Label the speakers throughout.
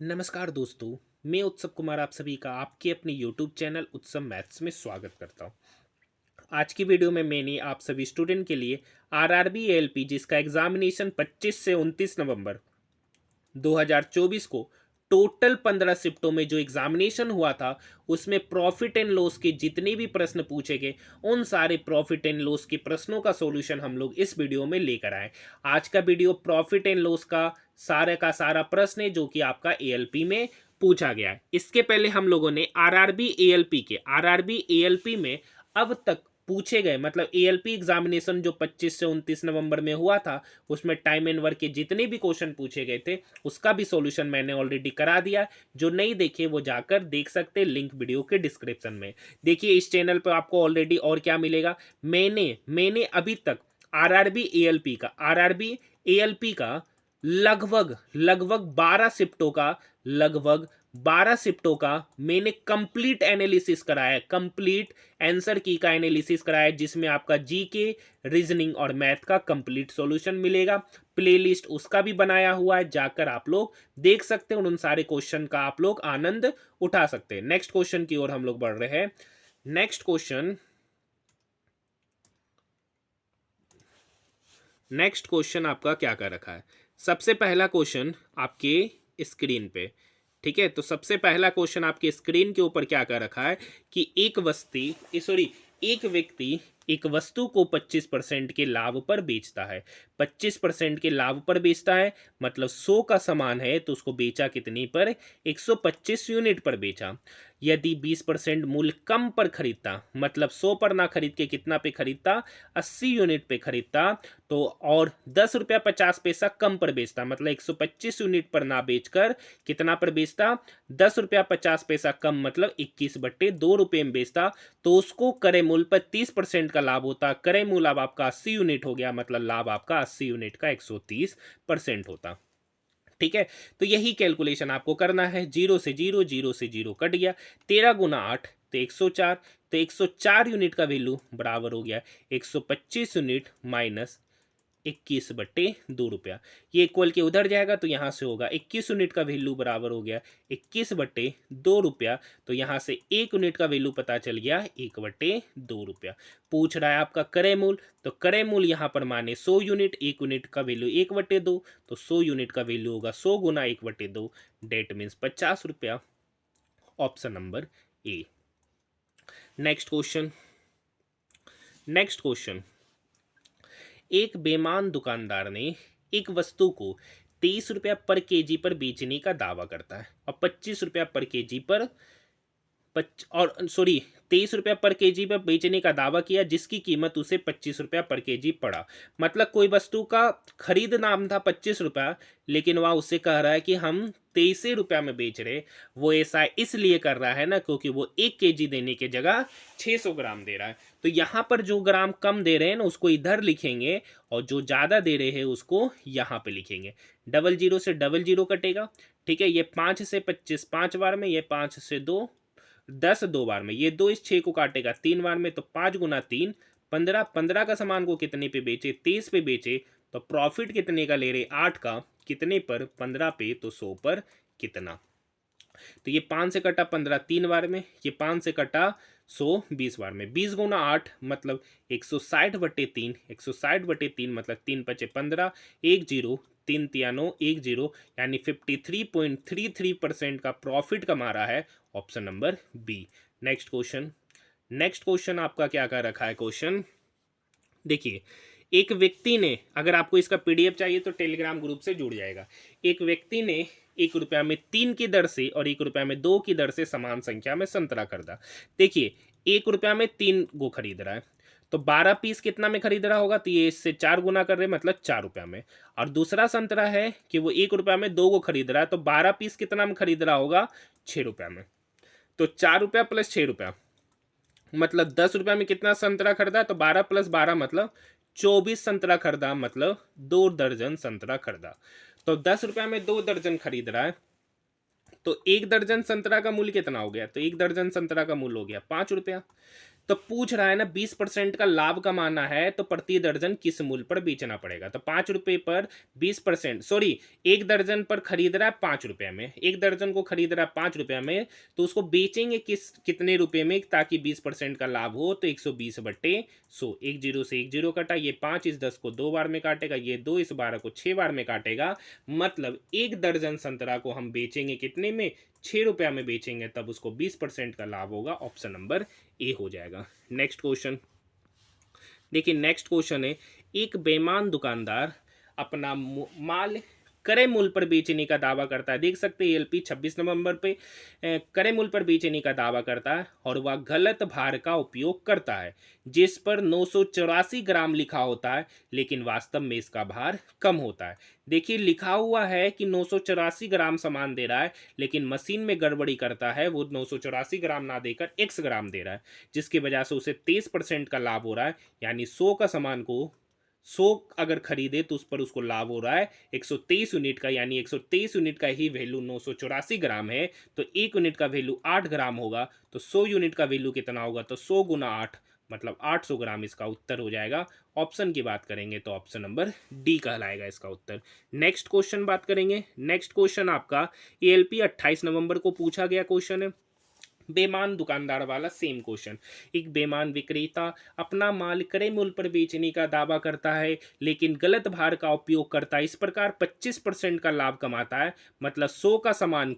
Speaker 1: नमस्कार दोस्तों। मैं उत्सव कुमार आप सभी का आपके अपने यूट्यूब चैनल उत्सव मैथ्स में स्वागत करता हूं। आज की वीडियो में मैंने आप सभी स्टूडेंट के लिए आरआरबी एएलपी जिसका एग्जामिनेशन 25 से 29 नवंबर 2024 को टोटल 15 शिफ्टों में जो एग्जामिनेशन हुआ था उसमें प्रॉफिट एंड लॉस के जितने भी प्रश्न पूछे गए उन सारे प्रॉफिट एंड लॉस के प्रश्नों का सॉल्यूशन हम लोग इस वीडियो में लेकर आए। आज का वीडियो प्रॉफिट एंड लॉस का सारा प्रश्न है जो कि आपका एएलपी में पूछा गया है। इसके पहले हम लोगों ने आरआरबी एएलपी में अब तक पूछे गए मतलब एएलपी एग्जामिनेशन जो 25 से 29 नवंबर में हुआ था उसमें टाइम एंड वर्क के जितने भी क्वेश्चन पूछे गए थे उसका भी सॉल्यूशन मैंने ऑलरेडी करा दिया। जो नहीं देखे वो जाकर देख सकते हैं, लिंक वीडियो के डिस्क्रिप्शन में। देखिए इस चैनल पर आपको ऑलरेडी और क्या मिलेगा। मैंने अभी तक आरआरबी एएलपी का लगभग लगभग 12 शिफ्टों का मैंने कंप्लीट एनालिसिस कराया है, कंप्लीट आंसर की का एनालिसिस कराया है, जिसमें आपका जीके रीजनिंग और मैथ का कंप्लीट सॉल्यूशन मिलेगा। प्लेलिस्ट उसका भी बनाया हुआ है, जाकर आप लोग देख सकते हैं और उन सारे क्वेश्चन का आप लोग आनंद उठा सकते हैं। नेक्स्ट क्वेश्चन की ओर हम लोग बढ़ रहे हैं। नेक्स्ट क्वेश्चन आपका क्या कर रखा है। सबसे पहला क्वेश्चन आपके स्क्रीन पे, ठीक है। तो सबसे पहला क्वेश्चन आपके स्क्रीन के ऊपर क्या कर रखा है कि एक व्यक्ति एक वस्तु को 25% के लाभ पर बेचता है। 25% के लाभ पर बेचता है मतलब 100 का सामान है तो उसको बेचा कितनी पर, 125 यूनिट पर बेचा। यदि 20% मूल्य कम पर खरीदता मतलब 100 पर ना खरीद के कितना पे खरीदता, 80 यूनिट पे खरीदता, तो और 10 रुपया 50 पैसा कम पर बेचता मतलब 125 यूनिट पर ना बेचकर कितना पर बेचता, 10 रुपया 50 पैसा कम मतलब 21/2 रुपये में बेचता, तो उसको क्रय मूल्य पर 30% का लाभ होता। क्रय मूल्य अब आपका 80 यूनिट हो गया मतलब लाभ आपका 80 यूनिट का 130% होता। ठीक है। तो यही कैलकुलेशन आपको करना है। जीरो से जीरो कट गया, 13 × 8 तो 104, तो 104 यूनिट का वैल्यू बराबर हो गया 125 यूनिट माइनस 21/2 रुपया। ये इक्वल के उधर जाएगा तो यहाँ से होगा 21 यूनिट का वैल्यू बराबर हो गया 21/2 रुपया। तो यहाँ से 1 यूनिट का वैल्यू पता चल गया 1/2 रुपया। पूछ रहा है आपका क्रय मूल्य, तो क्रय मूल्य यहाँ पर माने 100 यूनिट, 1 यूनिट का वैल्यू 1/2, तो 100 यूनिट का वैल्यू होगा 100 गुना 1/2, डेट मीन्स 50 रुपया। Option number A. Next question. एक बेईमान दुकानदार ने एक वस्तु को 23 रुपया पर केजी पर बेचने का दावा करता है और 25 रुपया पर केजी पर 23 रुपया पर केजी पर बेचने का दावा किया जिसकी कीमत उसे 25 रुपया पर केजी पड़ा। मतलब कोई वस्तु का खरीद नाम था 25 रुपया, लेकिन वह उससे कह रहा है कि हम 23 रुपया में बेच रहे। वो ऐसा इसलिए कर रहा है ना क्योंकि वो 1 केजी देने के जगह 600 ग्राम दे रहा है। तो यहाँ पर जो ग्राम कम दे रहे हैं ना उसको इधर लिखेंगे और जो ज़्यादा दे रहे हैं उसको यहाँ पे लिखेंगे। डबल जीरो से डबल जीरो कटेगा, ठीक है। ये 5 से 25 5 बार में, ये 5 से 2 10 2 बार में, ये 2 इस 6 को काटेगा 3 बार में, तो 5 गुना 3 15। 15 का सामान को कितने पे बेचे, 23 पे बेचे, तो प्रॉफिट कितने का ले रहे, 8 का। कितने पर, 15 पे, तो 100 पर कितना। तो ये 5 से कटा 15 3 बार में, ये 5 से कटा 100 20 बार में। 20 गुना 8 मतलब 160/3, 160/3 मतलब 3×5 = 15, 1 0 3 3 9 1 0, यानी 53.33% का प्रॉफिट कमा रहा है। Option number B. Next question आपका क्या कर रखा है क्वेश्चन। देखिए एक व्यक्ति ने, अगर आपको इसका पीडीएफ चाहिए तो टेलीग्राम ग्रुप से जुड़ जाएगा। एक व्यक्ति ने 1 रुपया में 3 की दर से और 1 रुपया में 2 की दर से समान संख्या में संतरा खरीदा। देखिए 1 रुपया में 3 गो खरीद रहा है तो 12 पीस कितना में खरीद रहा होगा, तो ये इससे 4 गुना कर रहे हैं मतलब 4 रुपया में। और दूसरा संतरा है कि वो 1 रुपया में 2 गो खरीद रहा है तो 12 पीस कितना में खरीद रहा होगा, 6 रुपया में। तो 4 रुपया प्लस 6 रुपया मतलब 10 रुपया में कितना संतरा खरीदा, तो 12 + 12 मतलब 24 संतरा खरीदा, मतलब 2 दर्जन संतरा खरीदा। तो 10 रुपया में 2 दर्जन खरीद रहा है तो 1 दर्जन संतरा का मूल्य कितना हो गया, तो 1 दर्जन संतरा का मूल्य हो गया 5 रुपया। तो पूछ रहा है ना 20% का लाभ कमाना है तो प्रति दर्जन किस मूल्य पर बेचना पड़ेगा। तो 5 रुपये पर 20%, सॉरी, एक दर्जन पर खरीद रहा है 5 रुपये में, एक दर्जन को खरीद रहा है 5 रुपये में, तो उसको बेचेंगे कितने रुपए में ताकि 20% का लाभ हो। तो 120/100, एक जीरो से एक जीरो कटा, ये 5 इस 10 को 2 बार में काटेगा, ये 2 इस 12 को 6 बार में काटेगा। मतलब एक दर्जन संतरा को हम बेचेंगे कितने में, 6 रुपया में बेचेंगे, तब उसको 20% का लाभ होगा। ऑप्शन नंबर ए हो जाएगा। नेक्स्ट क्वेश्चन देखिए, नेक्स्ट क्वेश्चन है, एक बेईमान दुकानदार अपना माल क्रय मूल्य पर बेचने का दावा करता है। देख सकते हैं एलपी 26 नवंबर पे क्रय मूल्य पर बेचने का दावा करता है और वह गलत भार का उपयोग करता है जिस पर 984 ग्राम लिखा होता है, लेकिन वास्तव में इसका भार कम होता है। देखिए लिखा हुआ है कि 984 ग्राम सामान दे रहा है, लेकिन मशीन में गड़बड़ी करता है, वो 984 ग्राम ना देकर x ग्राम दे रहा है, जिसकी वजह से उसे 23% का लाभ हो रहा है। यानी 100 का सामान को 100 अगर खरीदे तो उस पर उसको लाभ हो रहा है 123 यूनिट का, यानी 123 यूनिट का ही वैल्यू 984 ग्राम है, तो 1 यूनिट का वैल्यू 8 ग्राम होगा, तो 100 यूनिट का वैल्यू कितना होगा, तो 100 गुना 8 मतलब 800 ग्राम इसका उत्तर हो जाएगा। ऑप्शन की बात करेंगे तो ऑप्शन नंबर डी कहलाएगा इसका उत्तर। नेक्स्ट क्वेश्चन बात करेंगे। नेक्स्ट क्वेश्चन आपका एएलपी 28 नवंबर को पूछा गया क्वेश्चन है, बेईमान दुकानदार वाला सेम क्वेश्चन। एक बेईमान विक्रेता अपना माल क्रय मूल्य पर बेचने का दावा करता है लेकिन गलत भार का उपयोग करता है, इस प्रकार 25% का लाभ कमाता है। मतलब 100 का सामान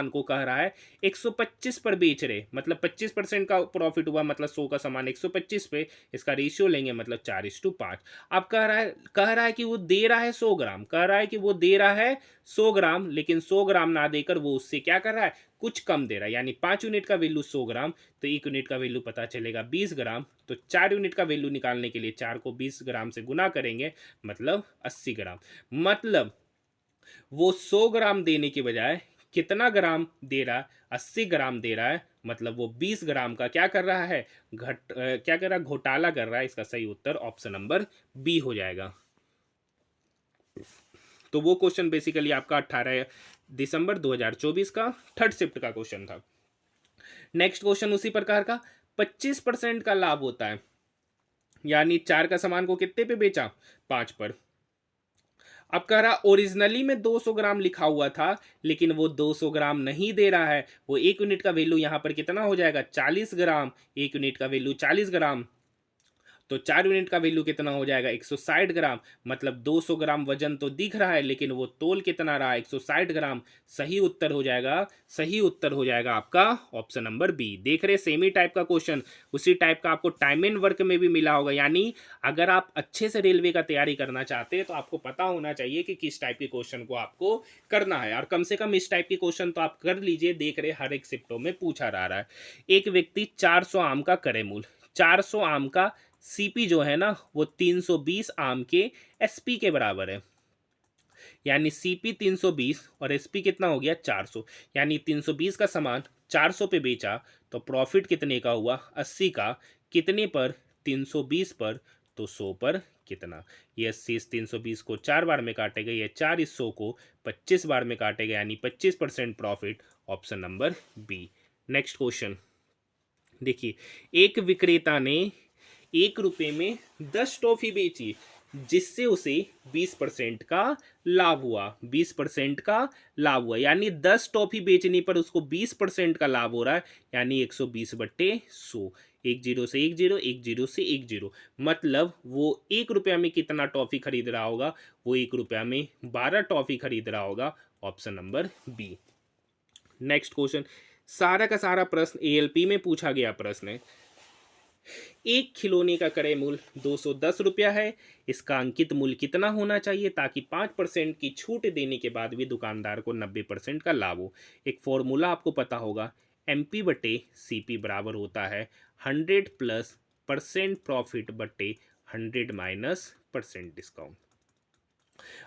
Speaker 1: को कह रहा है 125 पर बेच रहे, मतलब 25% का प्रॉफिट हुआ, मतलब 100 का सामान 125 पे, इसका रेशियो लेंगे मतलब 4:5। अब कह रहा है कि वो दे रहा है 100 ग्राम, कह रहा है कि वो दे रहा है 100 ग्राम, लेकिन 100 ग्राम ना देकर वो उससे क्या कर रहा है, कुछ कम दे रहा है। यानी 5 यूनिट का वैल्यू 100 ग्राम, तो 1 यूनिट का वैल्यू पता चलेगा 20 ग्राम। तो 4 यूनिट का वैल्यू निकालने के लिए 4 को 20 ग्राम से गुना करेंगे, मतलब 80 ग्राम। मतलब वो 100 ग्राम देने की बजाय कितना ग्राम दे रहा है, 80 ग्राम दे रहा है। मतलब वो 20 ग्राम का क्या कर रहा है, क्या कर रहा है, घोटाला कर रहा है। इसका सही उत्तर ऑप्शन नंबर बी हो जाएगा। तो वो क्वेश्चन बेसिकली आपका 18 दिसंबर 2024 का थर्ड शिफ्ट का क्वेश्चन था। नेक्स्ट क्वेश्चन उसी प्रकार का, 25% का लाभ होता है, यानी 4 का सामान को कितने पे बेचा, 5 पर। अब कह रहा ओरिजिनली में 200 ग्राम लिखा हुआ था, लेकिन वो 200 ग्राम नहीं दे रहा है। वो 1 यूनिट का वैल्यू यहां पर कितना हो जाएगा, 40 ग्राम। 1 यूनिट का वैल्यू 40 ग्राम, तो 4 यूनिट का वैल्यू कितना हो जाएगा, 160 ग्राम। मतलब 200 ग्राम वजन तो दिख रहा है, लेकिन वो तोल कितना रहा, 160 ग्राम। सही उत्तर हो जाएगा, सही उत्तर हो जाएगा आपका ऑप्शन नंबर बी। देख रहे सेमी टाइप का क्वेश्चन, उसी टाइप का आपको टाइम एंड वर्क में भी मिला होगा। यानी अगर आप अच्छे से रेलवे का तैयारी करना चाहते हैं तो आपको पता होना चाहिए कि किस टाइप के क्वेश्चन को आपको करना है, और कम से कम इस टाइप के क्वेश्चन तो आप कर लीजिए। देख रहे हर एक शिफ्टों में पूछा जा रहा है। एक व्यक्ति 400 आम का क्रय मूल्य, 400 आम का सीपी जो है ना वो 320 आम के एसपी के बराबर है। यानी सीपी 320 और एसपी कितना हो गया, 400। यानी 320 का सामान 400 पे बेचा तो प्रॉफिट कितने का हुआ, 80 का। कितने पर, 320 पर, तो 100 पर कितना। ये 80 इस 320 को 4 बार में काटेगा, ये 4 इस 100 को 25 बार में काटेगा, यानी 25% profit. Option number B. Next question देखिए, एक विक्रेता ने 1 रुपये में 10 टॉफी बेची जिससे उसे 20% का लाभ हुआ, 20% का लाभ हुआ। यानी 10 टॉफी बेचने पर उसको 20% का लाभ हो रहा है, यानी 120/100। 1 जीरो से 1 जीरो, 1 जीरो से 1 जीरो। मतलब वो 1 रुपया में कितना टॉफी खरीद रहा होगा, वो 1 रुपया में 12 टॉफी खरीद रहा होगा। Option number B. Next question, सारा का सारा प्रश्न एएलपी में पूछा गया प्रश्न है। एक खिलौने का क्रय मूल्य 210 रुपया है, इसका अंकित मूल्य कितना होना चाहिए ताकि 5% की छूट देने के बाद भी दुकानदार को 90% का लाभ हो। एक फॉर्मूला आपको पता होगा, MP/CP बराबर होता है 100 प्लस परसेंट प्रॉफिट बटे 100 माइनस परसेंट डिस्काउंट।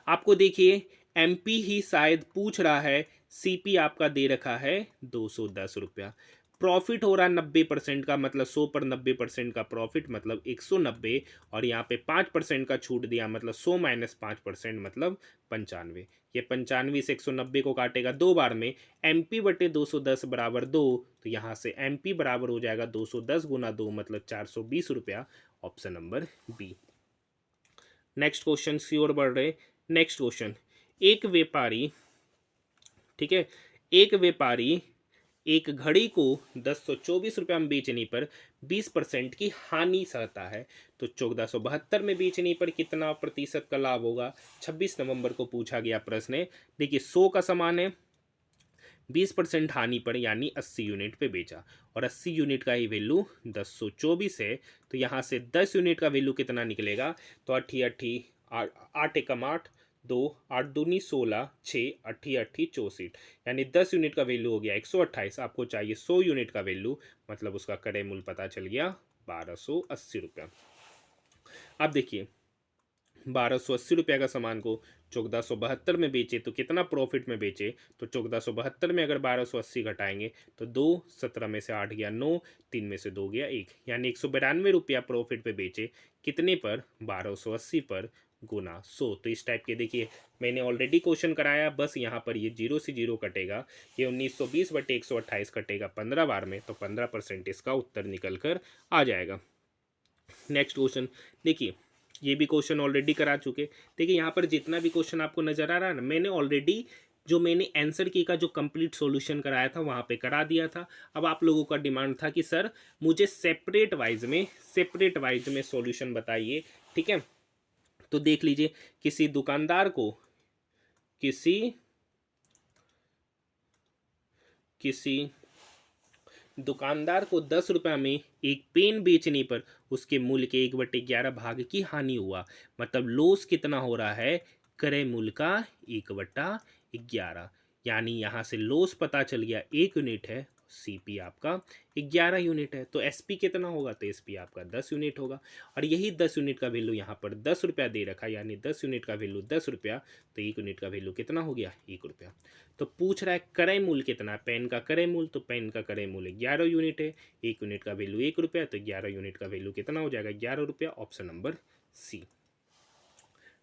Speaker 1: आपको देखिए MP ही शायद पूछ रहा है, CP आपका दे रखा है 210 रुपया। प्रॉफिट हो रहा है 90% का, मतलब 100 पर 90% का प्रॉफिट मतलब 190, और यहाँ पे 5% का छूट दिया मतलब 100 माइनस 5% मतलब 95। ये 95 से 190 को काटेगा दो बार में, एम पी बटे 210 बराबर 2, तो यहाँ से एम पी बराबर हो जाएगा 210 गुना 2 मतलब 420 रुपया, option number B. Next question की ओर बढ़ रहे। नेक्स्ट क्वेश्चन, एक व्यापारी, ठीक है, एक व्यापारी एक घड़ी को 1024 रुपया में बेचने पर 20% की हानि सहता है, तो 1472 में बेचने पर कितना प्रतिशत का लाभ होगा? 26 नवंबर को पूछा गया प्रश्न है। देखिए 100 का समान है, 20% हानि पर यानी 80 यूनिट पे बेचा, और 80 यूनिट का ही वैल्यू 1024 है, तो यहाँ से 10 यूनिट का वैल्यू कितना निकलेगा? तो अट्ठी अट्ठी आठ एकम आठ, दो आठ दूनी 16, 6 अट्ठी अट्ठी 64, यानी 10 यूनिट का वैल्यू हो गया 128। आपको चाहिए 100 यूनिट का वैल्यू, मतलब उसका क्रय मूल्य पता चल गया 1280 रुपया। अब देखिए 1280 रुपये का सामान को 1472 में बेचे तो कितना प्रॉफिट में बेचे? तो 1472 में अगर 1280 घटाएंगे तो 2, 17 में से 8 गया 9, 3 में से 2 गया 1, यानी 192 रुपया प्रॉफिट पे बेचे, कितने पर? 1280 पर गुना 100। तो इस टाइप के देखिए मैंने ऑलरेडी क्वेश्चन कराया, बस यहाँ पर ये 0 से 0 कटेगा, ये 1920 बटे 128 कटेगा 15 बार में, तो 15% इसका उत्तर निकल कर आ जाएगा। नेक्स्ट क्वेश्चन देखिए, ये भी क्वेश्चन ऑलरेडी करा चुके। देखिए यहाँ पर जितना भी क्वेश्चन आपको नजर आ रहा है ना, मैंने ऑलरेडी जो मैंने आंसर की का जो कंप्लीट सॉल्यूशन कराया था वहाँ पे करा दिया था। अब आप लोगों का डिमांड था कि सर मुझे सेपरेट वाइज में सॉल्यूशन बताइए, ठीक है। तो देख लीजिए, किसी दुकानदार को किसी दुकानदार को 10 रुपये में एक पेन बेचने पर उसके मूल्य के 1/11 भाग की हानि हुआ, मतलब लॉस कितना हो रहा है? क्रय मूल्य का 1/11, यानी यहाँ से लॉस पता चल गया 1 यूनिट है, सीपी आपका 11 यूनिट है, तो एसपी कितना होगा? तो एसपी आपका 10 यूनिट होगा, और यही 10 यूनिट का वैल्यू यहाँ पर 10 रुपया दे रखा है, यानी 10 यूनिट का वैल्यू 10 रुपया, तो 1 यूनिट का वैल्यू कितना हो गया? 1 रुपया। तो पूछ रहा है क्रय मूल्य कितना है? पेन का क्रय मूल्य, तो पेन का क्रय मूल्य 11 यूनिट है, 1 यूनिट का वैल्यू 1 रुपया, तो 11 यूनिट का वैल्यू कितना हो जाएगा? 11 रुपया, option number C.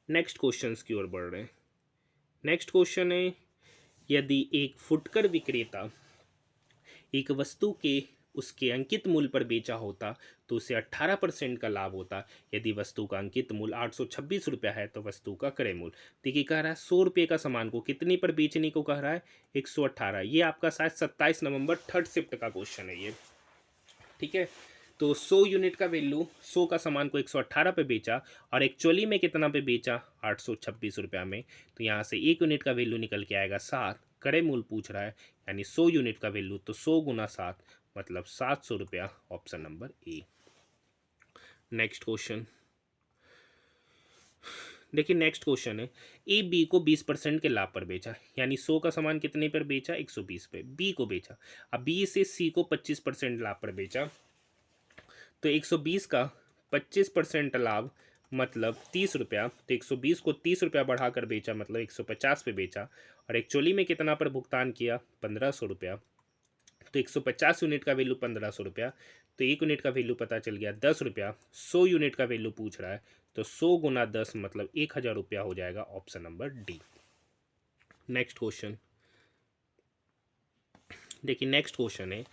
Speaker 1: Next question की ओर बढ़ रहे हैं। नेक्स्ट क्वेश्चन है, यदि एक फुटकर विक्रेता एक वस्तु के उसके अंकित मूल्य पर बेचा होता तो उसे 18% का लाभ होता। यदि वस्तु का अंकित मूल्य 826 रुपया है तो वस्तु का क्रय मूल्य, देखिए कह रहा है 100 रुपये का सामान को कितने पर बेचने को कह रहा है? 118। ये आपका शायद 27 नवंबर थर्ड शिफ्ट का क्वेश्चन है ये, ठीक है। तो 100 यूनिट का वैल्यू, 100 का सामान को 118 पे बेचा, और एक्चुअली में कितना पे बेचा? 826 रुपया में, तो यहाँ से 1 यूनिट का वैल्यू निकल के आएगा 7। क्रय मूल्य पूछ रहा है, यानी 100 यूनिट का वैल्यू, तो 100 गुना 7 मतलब 700 रुपया, option number A. Next question देखिए, नेक्स्ट क्वेश्चन है, ए बी को 20% के लाभ पर बेचा, यानी 100 का सामान कितने पर बेचा? 120 पे बी को बेचा। अब बी से सी को 25% लाभ पर बेचा, तो 120 का 25% लाभ मतलब 30 रुपया, तो 120 को 30 रुपया बढ़ाकर बेचा मतलब 150 पे बेचा, और एक्चुअली में कितना पर भुगतान किया? 1500 रुपया, तो 150 यूनिट का वैल्यू 1500 रुपया, तो 1 यूनिट का वैल्यू पता चल गया 10 रुपया। 100 यूनिट का वैल्यू पूछ रहा है, तो 100 गुना 10 मतलब 1000 रुपया हो जाएगा, option number D. Next question देखिए, नेक्स्ट क्वेश्चन है,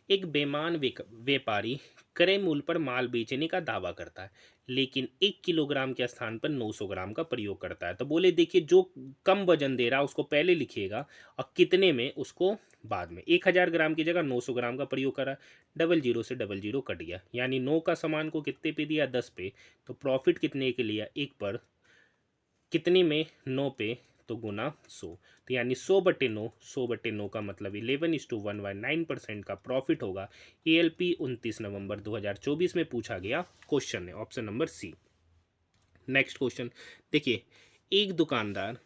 Speaker 1: एक बेईमान व्यापारी क्रय मूल्य पर माल बेचने का दावा करता है, लेकिन 1 किलोग्राम के स्थान पर 900 ग्राम का प्रयोग करता है। तो बोले देखिए जो कम वजन दे रहा है उसको पहले लिखिएगा और कितने में उसको बाद में। 1000 ग्राम की जगह 900 ग्राम का प्रयोग करा, 00 से 00 कट गया, यानी 9 का सामान को कितने पे दिया? 10 पे, तो प्रॉफिट कितने के लिया? 1 पर, कितने में? 9 पे, तो गुना 100, तो यानी 100/9, 100/9 का मतलब 11:1/9% का प्रॉफिट होगा। ALP 29 नवंबर 2024 में पूछा गया क्वेश्चन है, option number C. Next question देखिए, एक दुकानदार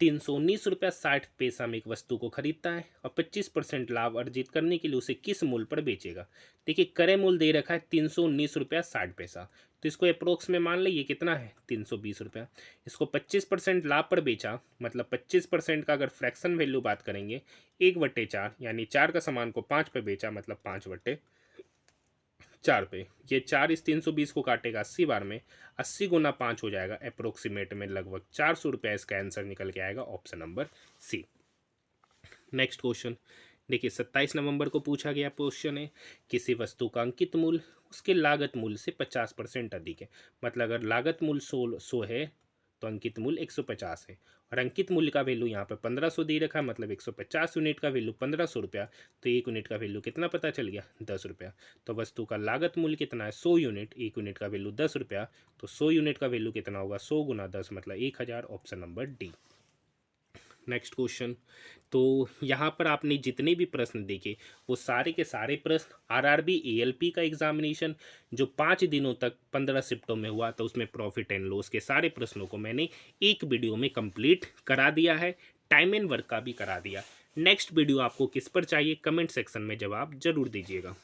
Speaker 1: ₹319.60 में एक वस्तु को खरीदता है और 25% लाभ अर्जित करने के लिए उसे किस मूल्य पर बेचेगा। देखिए क्रय मूल्य दे रखा है ₹319.60, तो इसको अप्रोक्स में मान लीजिए कितना है ₹320। इसको 25% लाभ पर बेचा, मतलब 25% का अगर फ्रैक्शन वैल्यू बात करेंगे 1/4, यानी 4 का सामान को 5 पे बेचा, मतलब 5/4 पे। ये 4 इस 320 को काटेगा 80 बार में, 80 गुना 5 हो जाएगा अप्रोक्सीमेट में लगभग ₹400। इसका आंसर निकल के आएगा option number C. Next question देखिए 27 नवंबर को पूछा गया क्वेश्चन है, किसी वस्तु का अंकित मूल्य उसके लागत मूल्य से 50% अधिक है। मतलब अगर लागत मूल्य 100 है तो अंकित मूल्य 150 है, और अंकित मूल्य का वैल्यू यहाँ पे 1500 दे रखा है, मतलब 150 यूनिट का वैल्यू 1500 रुपया, तो 1 यूनिट का वैल्यू कितना पता चल गया 10 रुपया। तो वस्तु का लागत मूल्य कितना है 100 यूनिट, 1 यूनिट का वैल्यू 10 रुपया, तो 100 यूनिट का वैल्यू कितना होगा 100 गुना 10 मतलब 1000, option number D. Next question, तो यहाँ पर आपने जितने भी प्रश्न देखे वो सारे के सारे प्रश्न आरआरबी एएलपी का एग्जामिनेशन जो 5 दिनों तक 15 शिफ्टों में हुआ, तो उसमें प्रॉफिट एंड लॉस के सारे प्रश्नों को मैंने एक वीडियो में कंप्लीट करा दिया है, टाइम एंड वर्क का भी करा दिया। नेक्स्ट वीडियो आपको किस पर चाहिए कमेंट सेक्शन में जवाब जरूर दीजिएगा।